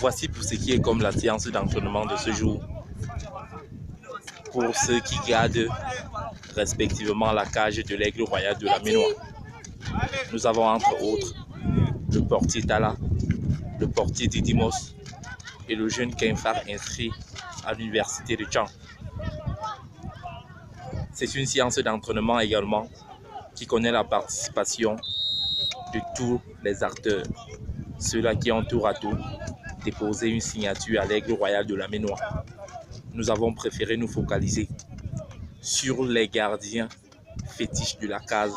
Voici pour ce qui est comme la séance d'entraînement de ce jour. Pour ceux qui gardent respectivement la cage de l'Aigle Royal de la Ménois. Nous avons entre autres le portier Tala, le portier Didymos et le jeune Kenfar inscrit à l'université de Tchang. C'est une séance d'entraînement également qui connaît la participation de tous les acteurs, ceux-là qui ont tour à tour déposé une signature à l'Aigle Royal de la Ménois. Nous avons préféré nous focaliser sur les gardiens fétiches de la case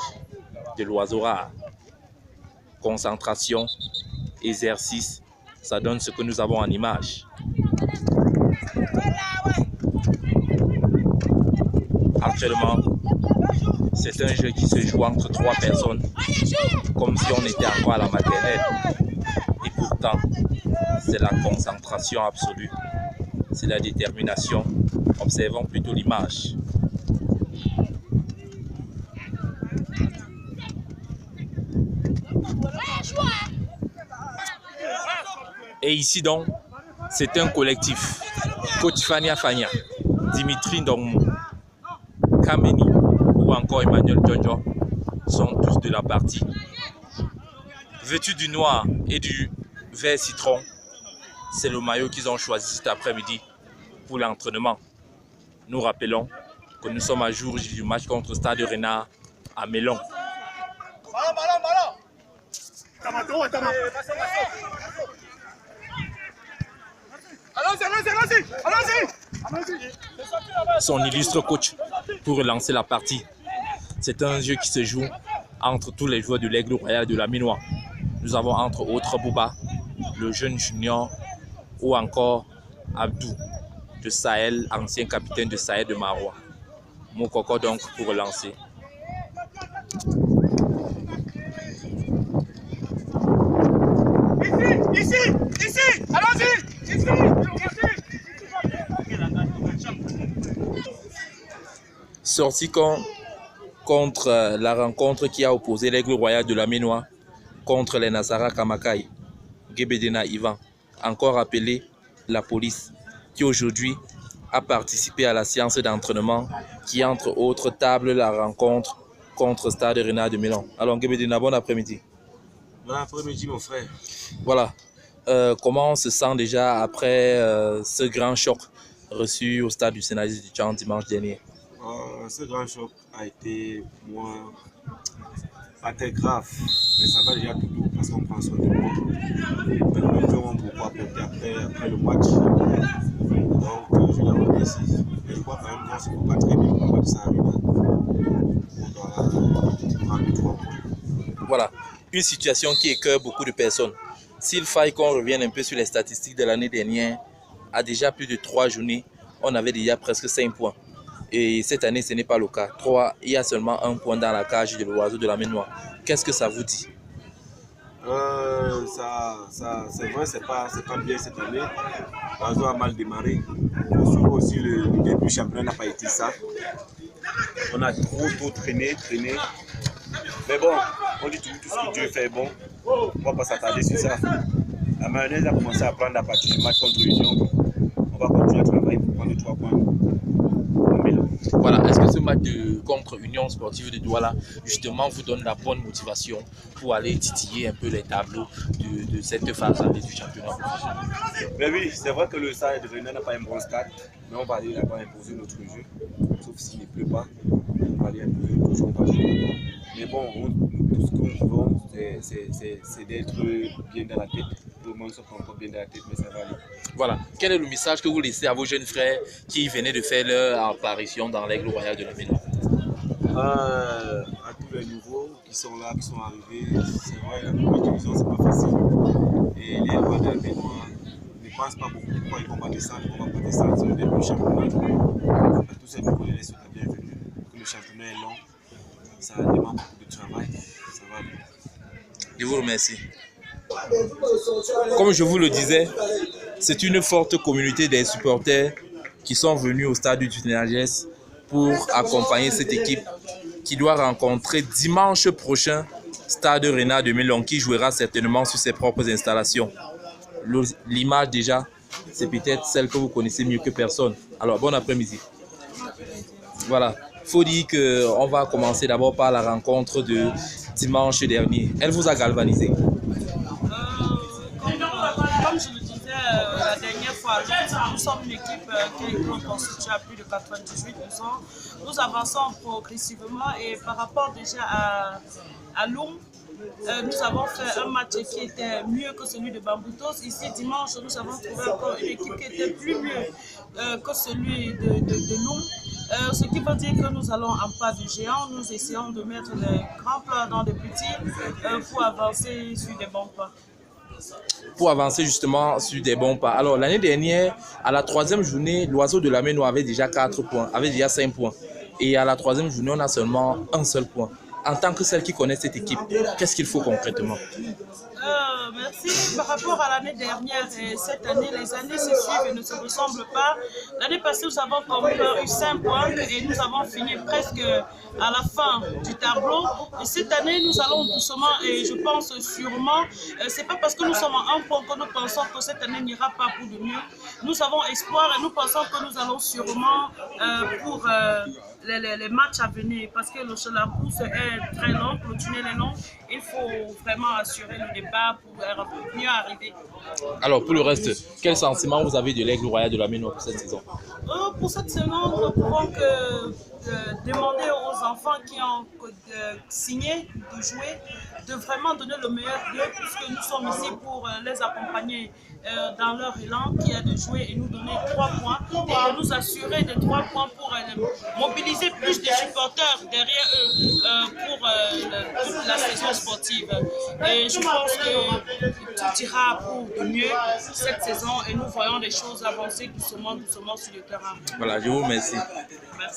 de l'oiseau rare. Concentration, exercice, ça donne ce que nous avons en image. Actuellement, c'est un jeu qui se joue entre 3 personnes, comme si on était encore à la maternelle. Et pourtant, c'est la concentration absolue, c'est la détermination. Observons plutôt l'image. Et ici donc, c'est un collectif. Coach Fania Fania, Dimitri Ndongmou, Kameni ou encore Emmanuel Djonjo sont tous de la partie. Vêtus du noir et du vert citron, c'est le maillot qu'ils ont choisi cet après-midi pour l'entraînement. Nous rappelons que nous sommes à jour du match contre Stade Renard à Mélon. Son illustre coach pour relancer la partie. C'est un jeu qui se joue entre tous les joueurs de l'Aigle Royal de la Ménois. Nous avons entre autres Bouba, le jeune junior, ou encore Abdou de Sahel, ancien capitaine de Sahel de Marois. Moukoko donc pour relancer. Ici, allons-y, ici. Sorti contre la rencontre qui a opposé l'Aigle Royal de la Ménois contre les Nasara Kamakai, Gebedena Ivan, encore appelé la police, qui aujourd'hui a participé à la séance d'entraînement qui entre autres table la rencontre contre Stade Renard de Mélon. Alors Gebedena, bon après-midi. Bon après-midi mon frère. Voilà, comment on se sent déjà après ce grand choc reçu au stade du Sénagis du Tchang dimanche dernier? Ce grand choc a été moins pas très grave, mais ça va déjà plutôt parce qu'on prend soin de moi. Nous avons beaucoup apprécié après le match. Donc je l'ai remercié. Mais je crois quand même qu'on se peut pas très bien pour que ça arrive. Voilà, une situation qui écœure beaucoup de personnes. S'il faille qu'on revienne un peu sur les statistiques de l'année dernière, à déjà plus de 3 journées, on avait déjà presque 5 points. Et cette année, ce n'est pas le cas. 3, il y a seulement 1 point dans la cage de l'oiseau de la Ménois. Qu'est-ce que ça vous dit? C'est vrai, c'est pas bien cette année. L'oiseau a mal démarré. Aussi, le début du championnat n'a pas été ça. On a trop traîné. Mais bon, on dit tout ce que Dieu fait bon. On ne va pas s'attarder sur ça. La mayonnaise a commencé à prendre à partir du match contre Union. On va continuer à travailler pour prendre 3 points. Voilà, est-ce que ce match contre Union Sportive de Douala justement vous donne la bonne motivation pour aller titiller un peu les tableaux de cette phase du championnat? Mais oui, c'est vrai que le stade de Rennes n'a pas un bon stade, mais on va aller là-bas imposer notre jeu, sauf s'il ne pleut pas, on va aller imposer notre jeu, on va jouer. Mais bon, tout ce que nous voulons, c'est d'être bien dans la tête. Tout le monde se prend pas bien dans la tête, mais ça va aller. Voilà. Quel est le message que vous laissez à vos jeunes frères qui venaient de faire leur apparition dans l'Aigle Royal de la Ménois? À tous les nouveaux qui sont là, qui sont arrivés, c'est vrai, la première division, c'est pas facile. Et les rois de la Ménois ne pensent pas beaucoup pourquoi ils vont pas descendre, c'est le début du championnat. À tous ces nouveaux, les souhaite la bienvenue. Le championnat est long, ça demande beaucoup de travail, ça va aller. Je vous remercie. Comme je vous le disais, c'est une forte communauté des supporters qui sont venus au stade du Sénagis pour accompagner cette équipe qui doit rencontrer dimanche prochain Stade Renard de Mélon qui jouera certainement sur ses propres installations. l'image déjà, c'est peut-être celle que vous connaissez mieux que personne. Alors, bon après-midi. Voilà, il faut dire qu'on va commencer d'abord par la rencontre de dimanche dernier. Elle vous a galvanisé? Comme je le disais la dernière fois, nous sommes une équipe qui est constituée à plus de 98%. Nous avançons progressivement et par rapport déjà à Loum, nous avons fait un match qui était mieux que celui de Bamboutos. Ici, dimanche, nous avons trouvé encore une équipe qui était plus mieux que celui de Loum. Ce qui veut dire que nous allons en pas de géant. Nous essayons de mettre les grands plats dans des petits pour avancer sur des bons pas. Pour avancer justement sur des bons pas. Alors, l'année dernière, à la 3e journée, l'Oiseau de la Méno avait déjà 4 points, avait déjà 5 points. Et à la 3e journée, on a seulement un seul point. En tant que celle qui connaît cette équipe, qu'est-ce qu'il faut concrètement? Merci. Par rapport à l'année dernière et cette année, les années se suivent et ne se ressemblent pas. L'année passée, nous avons quand même eu 5 points et nous avons fini presque à la fin du tableau. Et cette année, nous allons doucement et je pense sûrement, c'est pas parce que nous sommes à un point que nous pensons que cette année n'ira pas pour de mieux. Nous avons espoir et nous pensons que nous allons sûrement pour les matchs à venir parce que la course est très longue, le tunnel est long. Il faut vraiment assurer le départ pour mieux arriver. Alors, pour le reste, quel sentiment vous avez de l'Aigle Royal de la Méno pour cette saison? Pour cette saison, nous ne pouvons que demander aux enfants qui ont signé de jouer, de vraiment donner le meilleur d'eux, puisque nous sommes ici pour les accompagner dans leur élan, qui est de jouer et nous donner 3 points, et de nous assurer de 3 points pour mobiliser plus de supporters derrière eux pour la saison sportive. Et je pense que tout ira pour de mieux cette saison et nous voyons les choses avancer doucement sur le terrain. Voilà, je vous remercie. Merci.